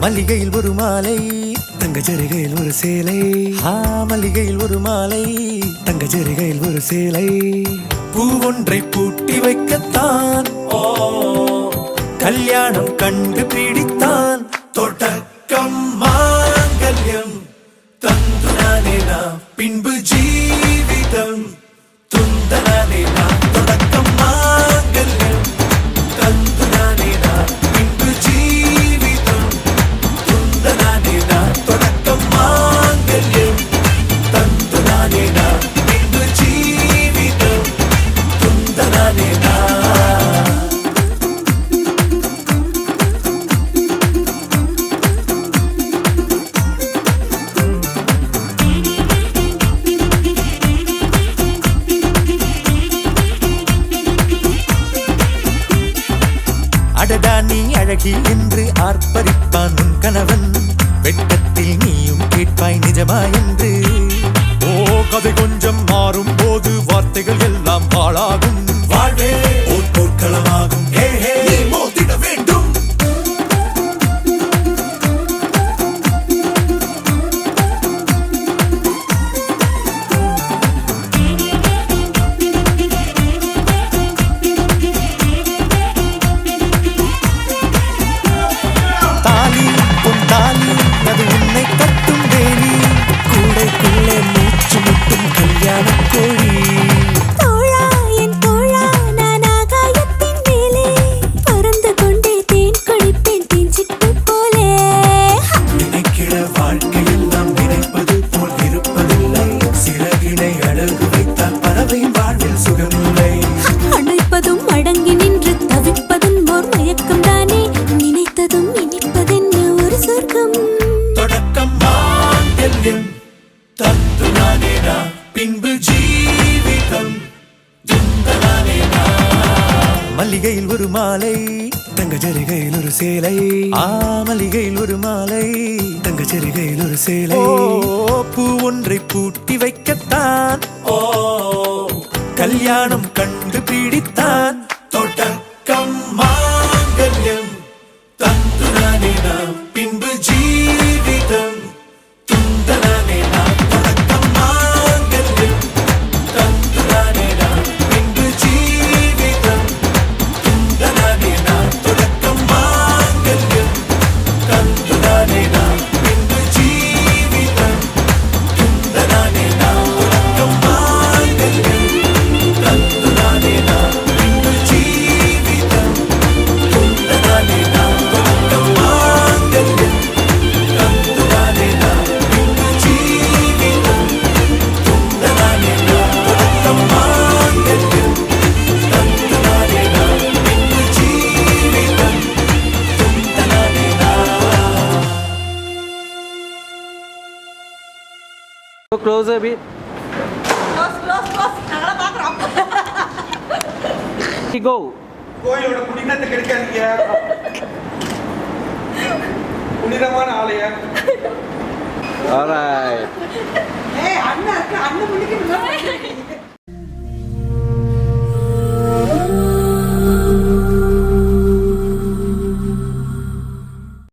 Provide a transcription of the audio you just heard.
மல்லிகையில் ஒரு மாலை தங்க ஜரிகையில் ஒரு சேலை. மல்லிகையில் ஒரு மாலை தங்க ஜரிகையில் ஒரு சேலை. பூ ஒன்றை பூட்டி வைக்கத்தான் கல்யாணம் கண்டு பிடித்தான். தொடக்கம் மாங்கல்யம் தந்து நானே நான் பின்பு ஜீவிதம் துந்தனானே நான். தொடக்கம் மாங்கல்யம் தந்து நானே நான் பின்பு ஜீவிதம் துந்தனானே நான். தொடக்கம் மாங்கல்யம் தந்து நானே நான் பின்பு ஜீவிதம் துந்தனானே நான். அடடா நீ அழகி என்று ஆர்ப்பரிப்பான் உன் கணவன். வெட்டத்தில் நீயும் கேட்பாய் நிஜமா என்று. கதை கொஞ்சம் மாறும் போது வார்த்தைகள் எல்லாம் பாழாகும். வாழ்வே ஓர் போர்க்களமாகும். மோதிட வேண்டும். அது உன்னை கட்டும் வேலி. கூடைக்குள்ளே மூச்சு முட்டும் கல்யாண கோழி. தோழா என் தோழா நான் ஆகாயத்தின் மேலே பறந்து கொண்டே தேன் குடிப்பேன் தேஞ்சிட்டு போலே. நினைக்கிற வாழ்க்கையில் நாம் நினைப்பது போல் இருப்பதில்லை. சிறகினை அழகு வைத்தால் பறவையின் வாழ்வில் சுகமில்லை. அணைப்பதும் அடங்கி நின்று தவிப்பதும் ஓர் மயக்கம் தானே. நினைத்ததும் இனிப்பதென்ன ஒரு சொர்க்கம். தொடக்கம் மாங்கல்யம் தந்து நானே நான் பின்பு ஜீவிதம் துந்தனானே நான். மல்லிகையில் ஒரு மாலை தங்க ஜரிகையில் ஒரு சேலை. மல்லிகையில் ஒரு மாலை தங்க ஜரிகையில் ஒரு சேலை. பூ ஒன்றை பூட்டி வைக்கத்தான் கல்யாணம் கண்டு பிடித்தான். தொடக்கம் மாங்கல்யம் தந்து நானே நான் பின்பு ஜீவிதம் துந்தனானே நான். தொடக்கம் மாங்கல்யம் தந்து நானே நான் பின்பு ஜீவிதம் துந்தனானே நான். தொடக்கம் மாங்கல்யம் தந்து நானே நான் பின்பு ஜீவிதம் துந்தனானே நான். தொடக்கம் மாங்கல்யம் தந்து நானே நான் பின்பு ஜீவிதம் துந்தனானே நான். தொடக்கம் மாங்கல்யம் தந்து நானே நான் பின்பு ஜீவிதம் துந்தனானே நான். தொடக்கம் மாங்கல்யம் தந்து நானே நான் பின்பு ஜீவிதம் துந்தனானே நான். क्लोज है अभी. Go. கோயிலோட புனிதத்தை கெடுக்காதீங்க. புனிதமான ஆலயம். All right. அண்ணா அண்ணன்